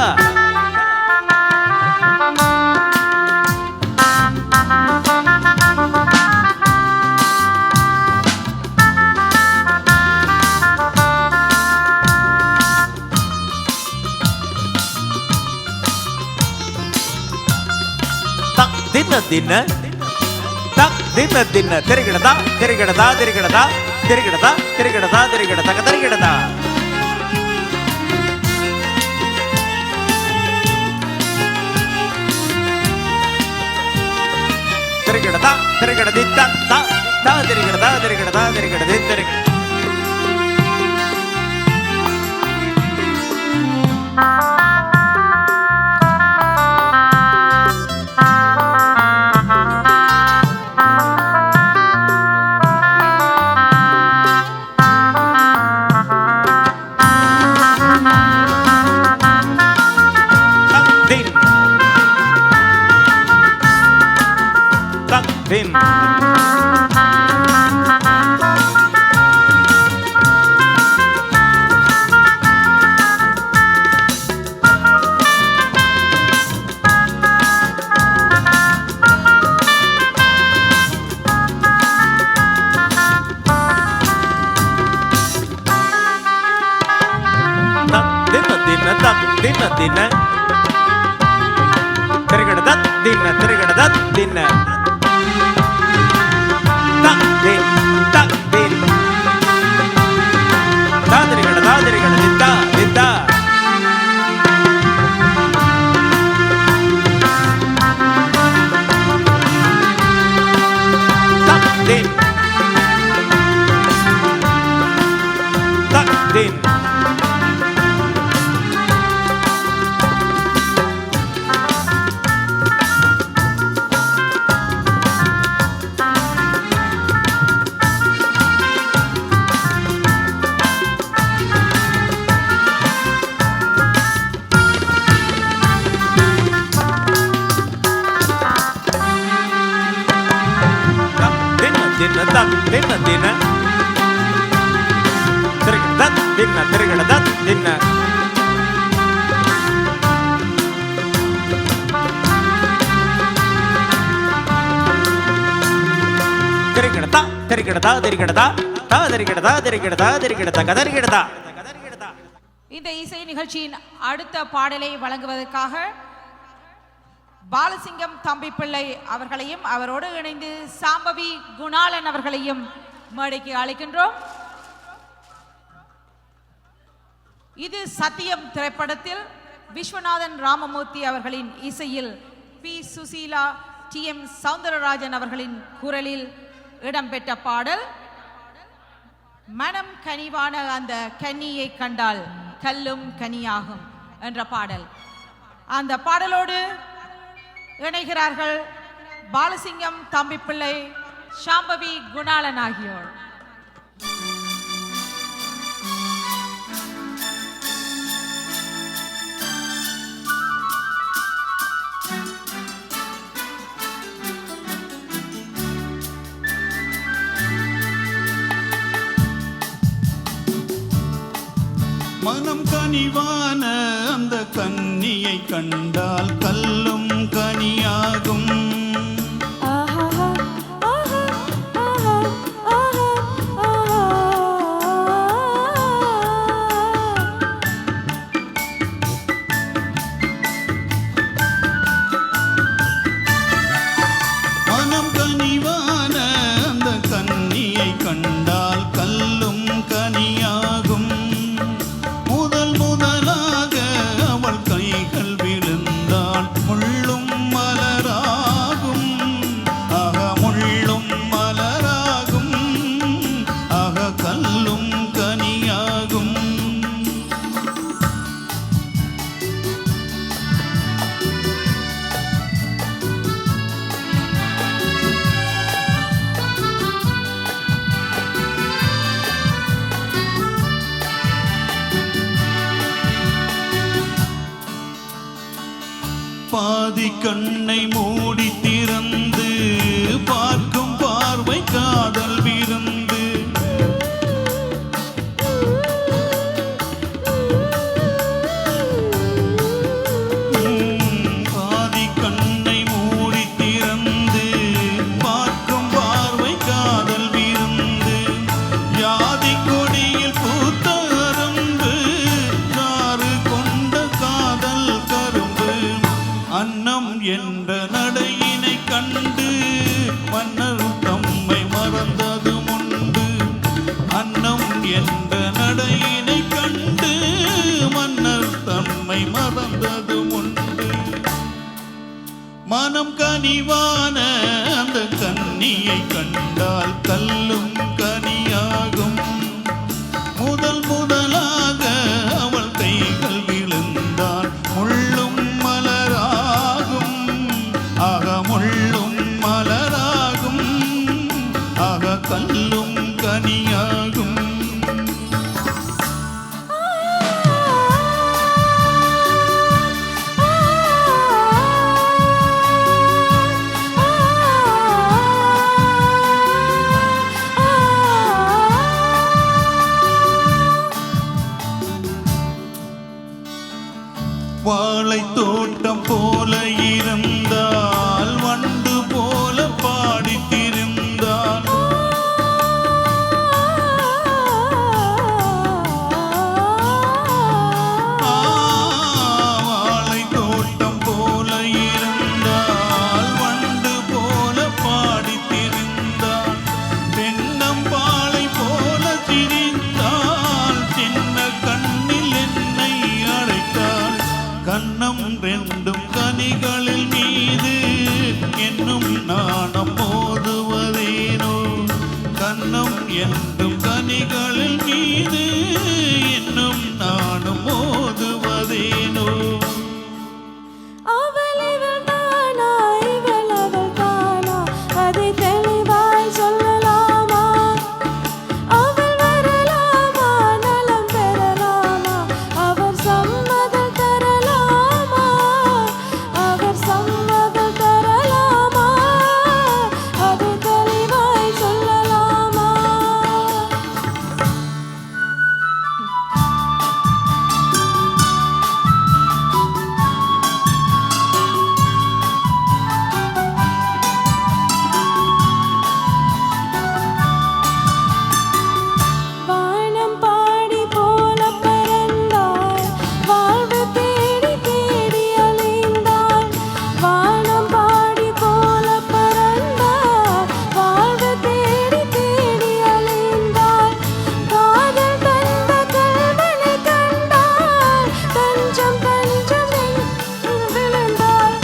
dinna dinna tak dinna dinna tirigada tirigada tirigada tirigada tirigada tirigada tirigada tirigada tirigada ditta ta ta tirigada tirigada tirigada tirigada Din. Dinna dinna tirigada dinna tirigada dinna tak din tak din dadiri kada ditta ditta tak din tak din dinna tak dinna dinna tirigada dinna tirigada dinna tirigada tirigada tirigada ta tirigada tirigada tirigada kadarigada. இந்த இசை நிகழ்ச்சியின் அடுத்த பாடலை வழங்குவதற்காக பாலசிங்கம் தம்பி பிள்ளை அவர்களையும் அவரோடு இணைந்து சாம்பவி குணாலன் அவர்களையும் மேடைக்கு அழைக்கின்றோம். இது சத்தியம் திரைப்படத்தில் விஸ்வநாதன் ராமமூர்த்தி அவர்களின் இசையில் P Susheela T M Soundararajan அவர்களின் குரலில் இடம்பெற்ற பாடல். மனம் கனிவான அந்த கன்னியை கண்டால் கல்லும் கனியாகும் என்ற பாடல். அந்த பாடலோடு இணைகிறார்கள் பாலசிங்கம், தம்பிப்பிள்ளை, சாம்பவி, குணாளன் ஆகியோர். மனம் கனிவான அந்த கன்னியை கண்டால் கல்லும் கனியாகும். மனம் கனிவான அந்த கன்னியை கண்டால் கல்லும் கனியாகும். முதல் முதலாக அவள் கைகள் விழுந்தால் முள்ளும் மலராகும். ஆக முள்ளும் மலராகும். ஆக கல்லும் கனியாகும். பாதி கண்ணை மூடி திறந்து பார்க்கும் பார்வை காதல் விருந்து. பாதி கண்ணை மூடி திறந்து பார்க்கும் பார்வை காதல் விருந்து. யாதி கொடியில் பூத்த அரும்பு, சாறு கொண்ட காதல் கரும்பு. அன்னம் என்ற நடையினை கண்டு மன்னர் தம்மை மறந்ததும் உண்டு. அன்னம் என்ற நடையினை கண்டு மன்னர் தம்மை மறந்ததும் உண்டு. மனம் கனிவான அந்த கன்னியை கண்டால் கல்லும் கனியாகும். முதல் முதலாக அவள் கைகள் விழுந்தால் முள்ளும் மலராகும். ஆக முள்ளும் மலராகும். ஆக கல்லும் கனியாகும். வாழை தோட்டம் போல இருந்தால் வண்டு போல பாடித் திரிந்தால். வாழை தோட்டம் போல இருந்தால் வண்டு போல பாடித் திரிந்தால். தென்னம்பாளை போல சிரித்தால் சின்ன கண்ணில் என்னை அழைத்தாள். கண்ணம் ரெண்டும் கனிகளில் மீது என்னும் நாணம் மோதுவதேனோ. கண்ணம் என்றும் கனிகளில் மீது என்னும் நாணம் மோதுவதேனோ. அவள் இவள் தானா, இவள் அவள் தானா, அதை தெளிவாய் சொல்லலாமா? அவள் வரலாமா, நலம் பெறலாமா, அவர் சம்மதம் தரலாமா? அவர் சம்மதம் தரலாமா, அதை தெளிவாய் சொல்லலாமா? வானம் பாடி போல பறந்தாள், வாழ்வு தேடி தேடி அலைந்தாள். வானம் பாடி போல பறந்தாள், வாழ்வு தேடி தேடி அலைந்தாள். காதல் தந்த கல்வனை கண்டாள், தஞ்சம் தஞ்சம் என்று விழுந்தாள்.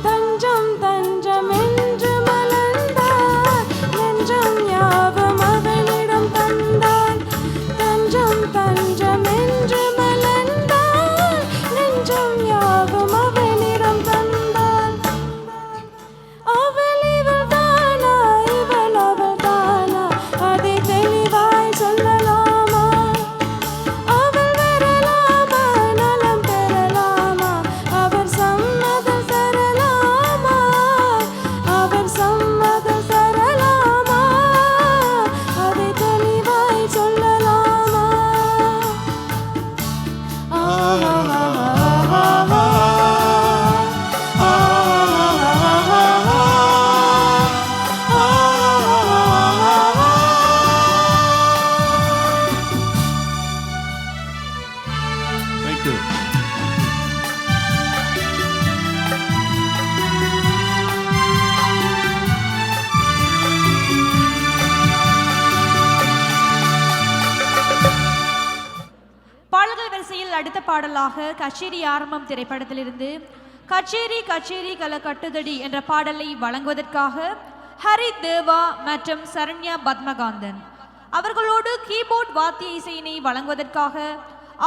தஞ்சம் தஞ்சம் என்று மலர்ந்தாள், நெஞ்சம் யாவும் அவளிடம் தந்தாள். தஞ்சம் தஞ்சம் என்று மலர்ந்தாள், தேங்க்யூ. பாடல்கள் வரிசையில் அடுத்த பாடலாக கச்சேரி ஆரம்பம் திரைப்படத்திலிருந்து கச்சேரி கச்சேரி கல கட்டுதடி என்ற பாடலை வழங்குவதற்காக ஹரி தேவா மற்றும் சரண்யா பத்மகாந்தன் அவர்களோடு கீபோர்ட் வாத்திய இசையினை வழங்குவதற்காக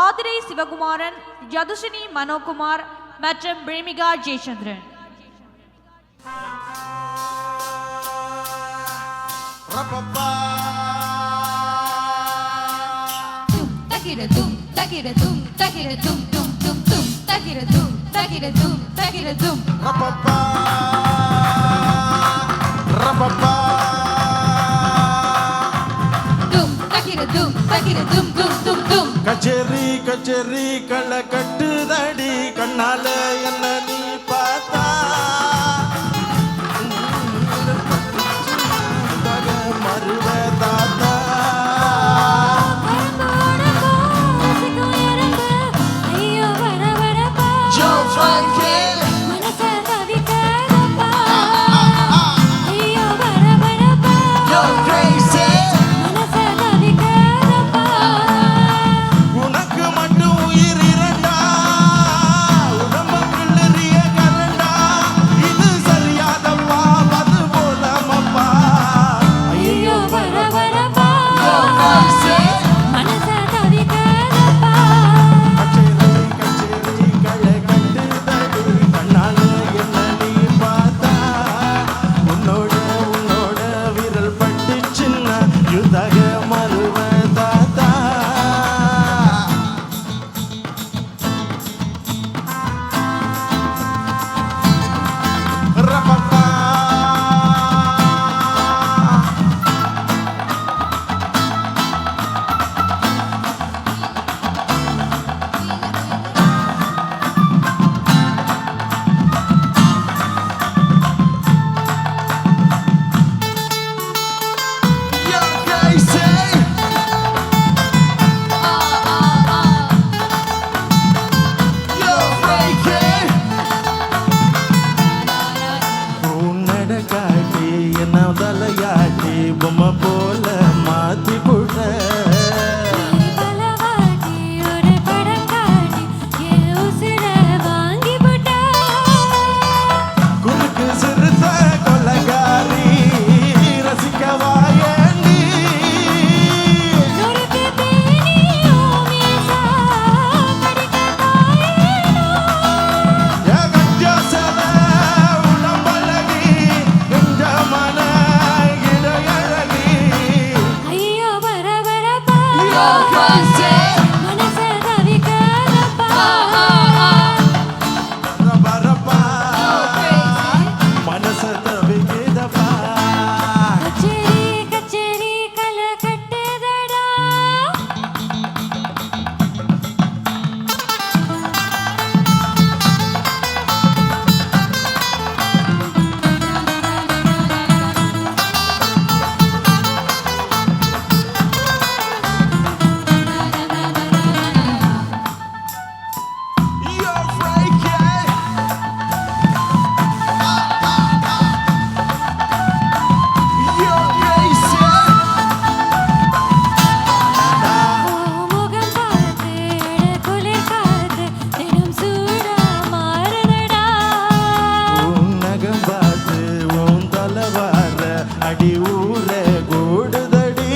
ஆதிரை சிவகுமாரன், யதுஷினி மனோகுமார் மற்றும் பிரேமிகா ஜெயச்சந்திரன். கச்சேரி கச்சேரி களை கட்டுதடி கண்ணால என்ன நீ பார்த்தா மருவ தாத்தா உனக்கு மட்டும் உயிர் இரண்டா உடம்பு கிளறிய கலண்டா இது சரியாதப்பா அது போலமப்பா ஐயோ வர வரப்பா கச்சேரி கச்சேரி களை கட்டுதடி கண்ணால என்ன நீ பார்த்தா உன்னோட உன்னோட விரல் பட்டு சின்ன யுதாக மருவ தாத்தா ரப்பப்பா You're crazy. You're freaky. உன்னட காட்டி என்ன தலையாட்டி பொம்மை போல மாத்தி புட்ட குறுக்கு சிறுத்த கொலகாரி ரசிக்கவாயண்டி கஞ்சசல உடம்பழகி கஞ்சமன இடையழகி ரபரபா மனச தவிக்கிதப்பா You're freaky. You're crazy. உன் நகம் பார்த்து உன் தலைவார அடி ஊர கூடுதடி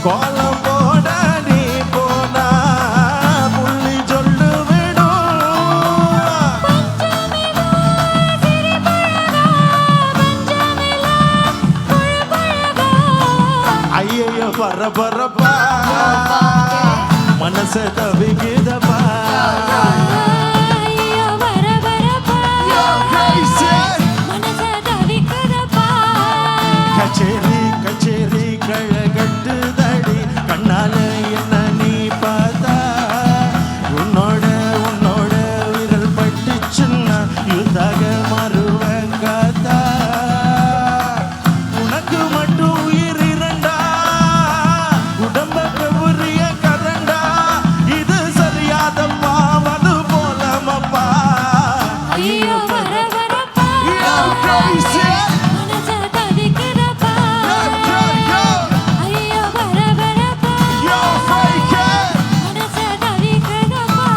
கோலம் போட நீ போனா புள்ளி சொல்லு விடும் ஐயோ பரபரப்பா மனச தவிக்குதப்பா கச்சேரி கச்சேரி களை கட்டுதடி கண்ணால என்ன நீ பார்த்தா உன்னோட உன்னோட விரல் பட்டுச்சுன்னா யுதாக மறுவங்காத்தா மனச தவிக்கிறப்பா ஐயோ வரவரப்பா மனச தவிக்கிறப்பா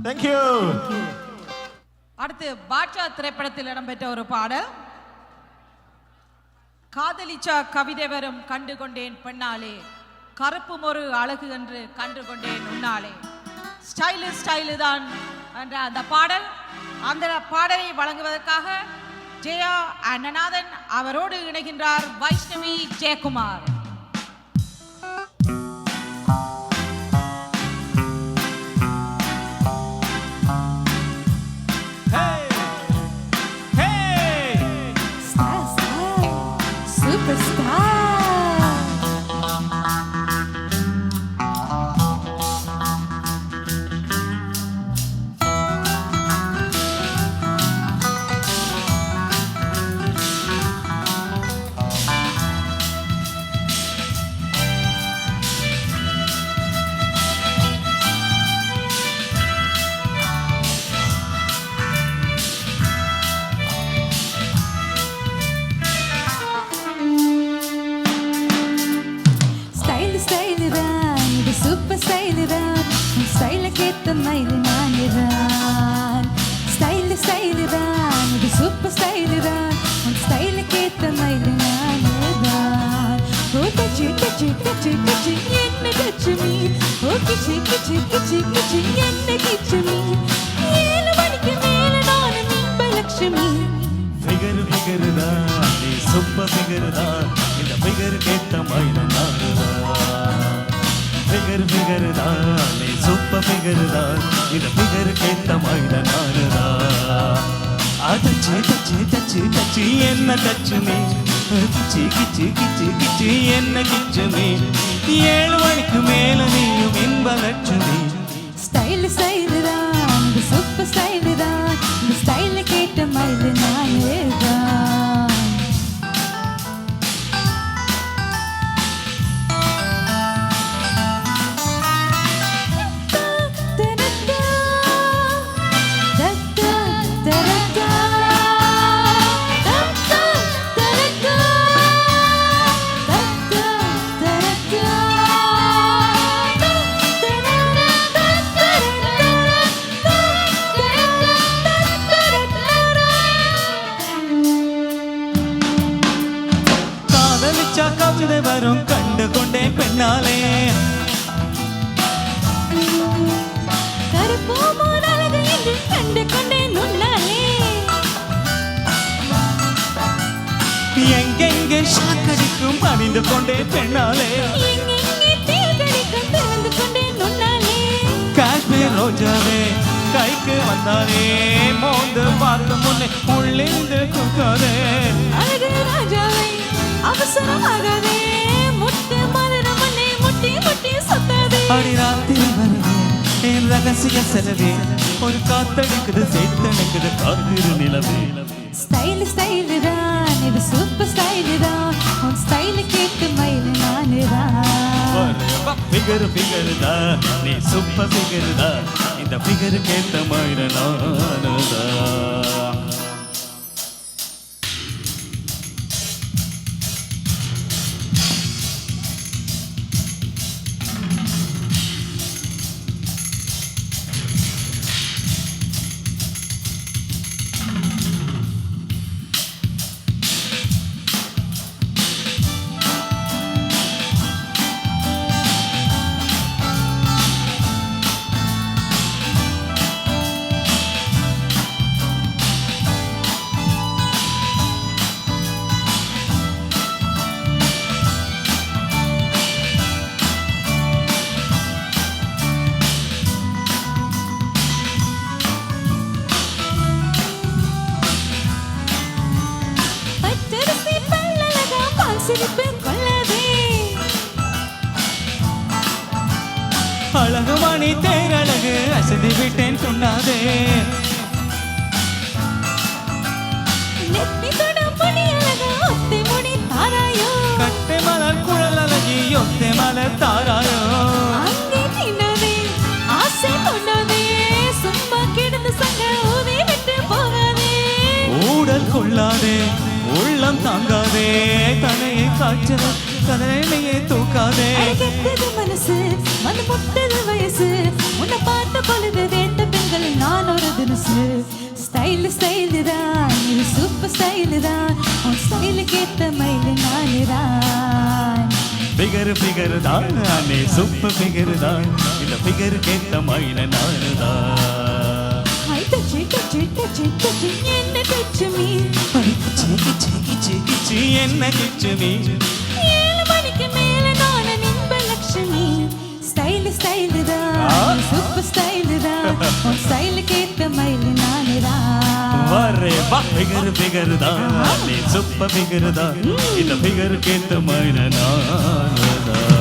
Thank you. அடுத்து பாட்ஷா திரைப்படத்தில் இடம்பெற்ற ஒரு பாடல். காதலிச்சா கவிதை வரும் கண்டு கொண்டேன் பெண்ணாலே, கருப்பும் ஒரு அழகு என்று கண்டு கொண்டேன் உன்னாலே. ஸ்டைலு தான் என்ற அந்த பாடல். அந்த பாடலை வழங்குவதற்காக ஜெயா அண்ணநாதன் அவரோடு இணைகின்றார் வைஷ்ணவி ஜெயக்குமார். அழகுமணி தேரழகு அசதி விட்டேன் சொன்னாதே கட்டை மலர் குழல் அழகி ஒத்தை மலர் தாராயோ ஆசை கொண்டதே சும்மா கிடந்து சங்க ஊதி விட்டு துள்ளாதே உள்ளம் தாங்காதே தனையை காய்ச்சல் கதனையே தூக்காதே கெட்டது மனசு மன முட்டது வயசு உன்னை பார்த்த பொழுது வேண்ட பெண்கள் நான் ஒரு தினசு ஸ்டைல் ஸ்டைல் தான் இது சூப்பர் ஸ்டைல் தான் உன் ஸ்டைலுக்கு ஏத்த மயில் நானுதான் பிகர் தான் நானே சூப்பர் பிகர் தான் இந்த பிகர் கேட்ட மயில நானுதான் டச்சு டச்சு டச்சு டச்சு என்ன டச்சு மீ என்ன கிச்சு நீ 7 மணிக்கு மேல நான் நின்ப லட்சுமி ஸ்டைல் ஸ்டைல் தான் சூப்பர் ஸ்டைல் தான் உன் ஸ்டைலுக்கு ஏத்த மயில் நானுதான் வரே வா பிகர் தான் நீ சூப்பர் பிகர் தான் இந்த பிகர் கேட்ட மயில நானுதான்